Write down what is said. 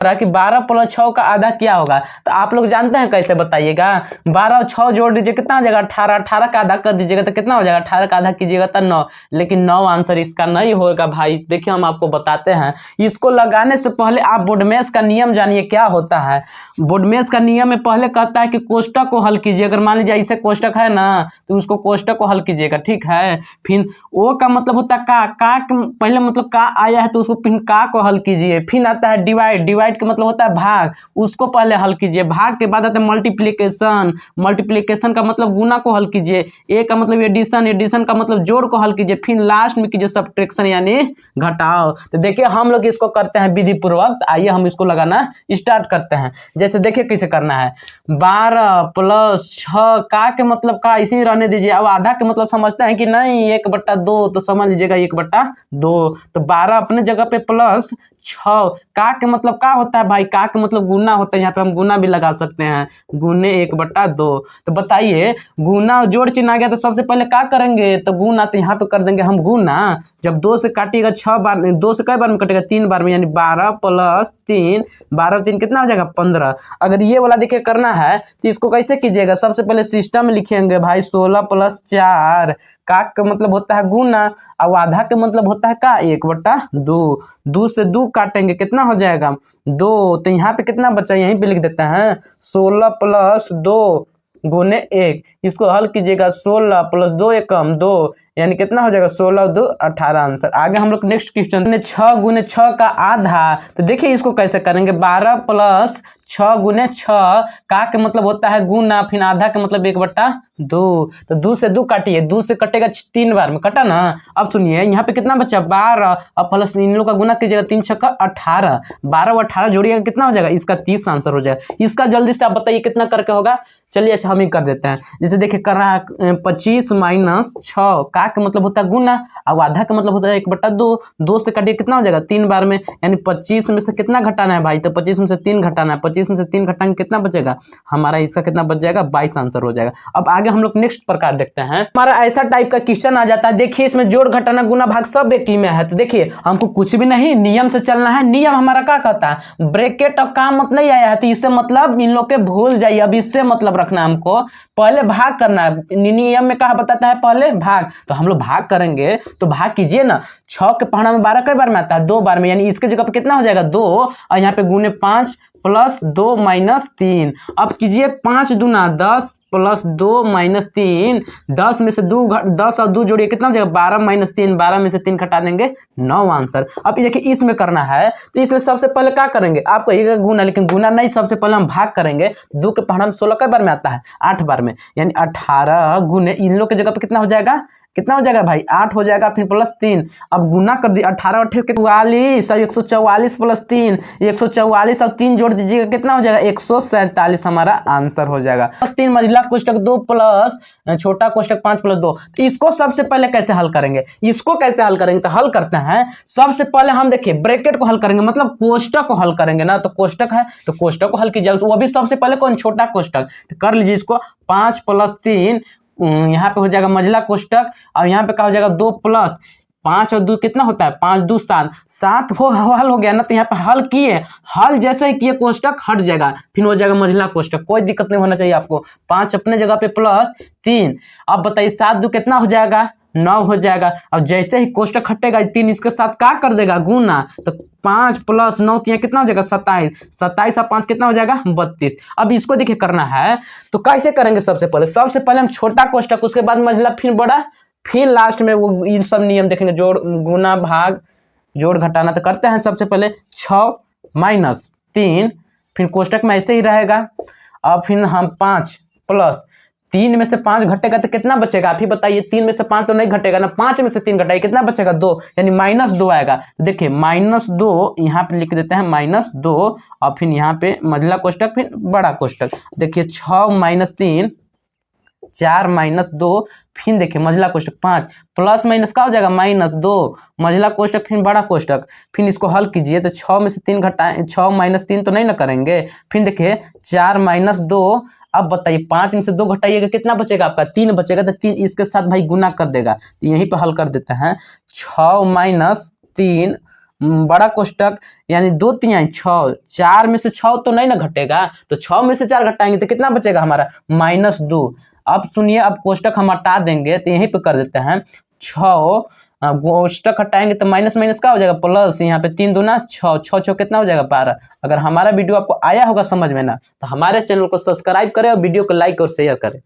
रहा कि 12 प्लस 6 का आधा क्या होगा, तो आप लोग जानते हैं कैसे बताइएगा। 12 और 6 जोड़ दीजिए कितना हो जाएगा 18, 18 का आधा कर दीजिएगा तो कितना हो जाएगा 18 का आधा कीजिएगा तो 9, लेकिन 9 आंसर इसका नहीं होगा भाई। देखिए हम आपको बताते हैं, इसको लगाने से पहले आप बोडमेस का नियम जानिए क्या होता है। बोडमेस का नियम में पहले कहता है कि कोष्टक को हल कीजिए, अगर मान लीजिए ऐसे कोष्टक है ना तो उसको कोष्टक को हल कीजिएगा, ठीक है। फिर ओ का मतलब होता है का पहले मतलब का आया है तो उसको फिर का को हल कीजिए। फिर आता है डिवाइड, डिवाइड का मतलब होता है भाग, उसको पहले हल कीजिए। भाग के बाद आता है मल्टीप्लिकेशन, मल्टीप्लिकेशन का मतलब गुना को हल कीजिए। ए का मतलब एडिशन, एडिशन का मतलब जोड़ को हल कीजिए। फिर लास्ट में कीजिए सब्ट्रैक्शन यानी घटाओ। तो देखिए हम लोग इसको करते हैं विधि पूर्वक, आइए हम इसको लगाना स्टार्ट करते हैं। जैसे देखिए कैसे करना है, 12 प्लस 6 का के मतलब का इसी में रहने दीजिए। अब आधा के मतलब समझते हैं कि नहीं 1/2, तो समझ लीजिएगा 1/2। तो 12 अपने जगह पे प्लस 6 का के मतलब का होता है भाई, का के मतलब गुना होता है, यहाँ पे हम गुना भी लगा सकते हैं, गुने 1/2। तो बताइए गुना जोड़ चिन्ह आ गया तो सबसे पहले क्या करेंगे, तो गुना, तो यहाँ पे कर देंगे हम गुना। जब 2 से काटिएगा 6 बार, 2 से कई बार में कटेगा 3 बार में, यानी 12 प्लस 3, 12 3 कितना हो जाएगा 15। अगर ये वाला देखिए करना है तो इसको कैसे कीजिएगा, सबसे पहले सिस्टम में लिखेंगे भाई 16 प्लस 4, का का मतलब होता है गुना, और आधा का मतलब होता है का 1/2। 2 से 2 काटेंगे कितना हो जाएगा 2, तो यहाँ पे कितना बचा यहीं पे लिख देते हैं 16 प्लस 2 गुने 1, इसको हल कीजिएगा 16 प्लस 2 एकम 2, यानी कितना हो जाएगा 16 2 18 आंसर। आगे हम लोग नेक्स्ट क्वेश्चन 6 गुने 6 का आधा, तो देखिए इसको कैसे करेंगे, 12 प्लस 6 गुने 6 का के मतलब होता है गुना, फिर आधा का मतलब 1/2। तो 2 से 2 काटिए, 2 से कटेगा 3 बार में कटा ना। अब सुनिए यहाँ पे कितना बचा 12, अब प्लस इन लोग का गुना कीजिएगा 3 6 18, 12 और 18 जोड़िएगा कितना हो जाएगा, इसका 30 आंसर हो जाएगा। इसका जल्दी से आप बताइए कितना करके होगा। चलिए अच्छा हम ही कर देते हैं। जैसे देखिए कर रहा है 25 माइनस 6, का का मतलब होता है गुना, और आधा का मतलब होता है 1/2। 2 से काटिए कितना हो जाएगा 3 बार में, यानी 25 में से कितना घटाना है भाई, तो 25 में से 3 घटाना है। 25 में से 3 घटाएंगे कितना बचेगा हमारा, इसका कितना बच जाएगा 22 आंसर हो जाएगा। अब आगे हम लोग नेक्स्ट प्रकार देखते हैं। हमारा ऐसा टाइप का क्वेश्चन आ जाता है, देखिए इसमें जोड़ घटाना गुना भाग सब एक ही में है। तो देखिए हमको कुछ भी नहीं, नियम से चलना है। नियम हमारा क्या कहता है, ब्रैकेट और काम मत नहीं आया है तो इससे मतलब इन लोग के भूल जाइए। अब इससे मतलब रखना हमको, पहले भाग करना है। नियम में कहा बताता है पहले भाग, तो हम लोग भाग करेंगे तो भाग कीजिए ना। 6 के पहाड़ा में 12 कई बार में आता है 2 बार में, यानी इसके जगह पे कितना हो जाएगा 2, और यहाँ पे गुने 5 प्लस 2 माइनस 3। अब कीजिए 5 दूना 10 प्लस 2 माइनस 3, 10 में से 10 और 2 जोड़िए कितना हो जाएगा 12 माइनस 3, 12 में से 3 घटा देंगे 9 आंसर। अब देखिए इसमें करना है तो इसमें सबसे पहले क्या करेंगे, आप कहिएगा गुना, लेकिन गुना नहीं, सबसे पहले हम भाग करेंगे। 2 के पहाड़ा में 16 कई बार में आता है 8 बार में, यानी 18 गुने इन लोग की जगह पे कितना हो जाएगा, कितना हो जाएगा भाई 8 हो जाएगा, फिर प्लस 3। अब गुना कर दिए 18 8 के 44 और 144 प्लस 3, 144 और 3 जोड़ दीजिएगा कितना हो जाएगा 147 हमारा आंसर हो जाएगा। प्लस 3 मझिला कोष्टक 2 प्लस छोटा कोष्टक 5 प्लस 2। तो इसको सबसे पहले कैसे हल करेंगे, इसको कैसे हल करेंगे, तो हल करते हैं। सबसे पहले हम देखिए ब्रैकेट को हल करेंगे, मतलब कोष्टक को हल करेंगे ना, तो कोष्टक है तो कोष्टक को हल कीजिए, वो भी सबसे पहले कौन छोटा कोष्टक, तो कर लीजिए इसको 5 प्लस 3, यहाँ पे हो जाएगा मझला कोष्टक, और यहाँ पे क्या हो जाएगा 2 प्लस 5 और 2 कितना होता है 5 2 7, 7 हल हो गया ना। तो यहाँ पे हल किए, हल जैसे ही किए कोष्टक हट जाएगा, फिर हो जाएगा मझला कोष्टक, कोई दिक्कत नहीं होना चाहिए आपको। 5 अपने जगह पे प्लस 3, अब बताइए 7 2 कितना हो जाएगा 9 हो जाएगा। और जैसे ही कोष्टक हटेगा 3 इसके साथ क्या कर देगा गुना, तो 5 प्लस 9 कितना हो जाएगा 27, 27 और 5 कितना हो जाएगा 32। अब इसको देखिए करना है तो कैसे करेंगे, सबसे पहले हम छोटा कोष्टक, उसके बाद मझला, फिर बड़ा, फिर लास्ट में वो इन सब नियम देखेंगे, जोड़ गुना भाग जोड़ घटाना। तो करते हैं सबसे पहले 6 माइनस 3, फिर कोष्टक में ऐसे ही रहेगा। अब फिर हम 5 प्लस 3 में से 5 घटेगा तो कितना बचेगा, आप ही बताइए। 3 में से 5 तो नहीं घटेगा ना, 5 में से 3 घटाइए कितना बचेगा 2, यानी -2 आएगा। देखिए -2 यहाँ पे लिख देते हैं -2, और फिर यहाँ पे मझला कोष्टक फिर बड़ा कोष्टक। देखिए 6 माइनस 3 4 माइनस 2, फिर देखिए मझला कोष्टक 5 प्लस माइनस का हो जाएगा -2 मझला कोष्टक फिर बड़ा कोष्टक, फिर इसको हल कीजिए तो 6 में से 3 घटाएं, 6 माइनस 3 तो नहीं ना करेंगे। फिर देखिए 4 माइनस 2, अब बताइए 5 में से 2 घटाइएगा कितना बचेगा आपका 3 बचेगा, तो 3 इसके साथ भाई गुना कर देगा, तो यहीं पे हल कर देते हैं। 6 माइनस 3 बड़ा कोष्टक यानी 2 तिहाई 6, 4 में से 6 तो नहीं ना घटेगा, तो 6 में से 4 घटाएंगे तो कितना बचेगा हमारा -2। अब सुनिए, अब कोष्टक हम हटा देंगे तो यहीं पे कर देते हैं 6, कोष्टक हटाएंगे तो माइनस माइनस क्या हो जाएगा प्लस, यहाँ पे 3 दूना 6, 6 6 कितना हो जाएगा 12। अगर हमारा वीडियो आपको आया होगा समझ में ना, तो हमारे चैनल को सब्सक्राइब करें और वीडियो को लाइक और शेयर करें।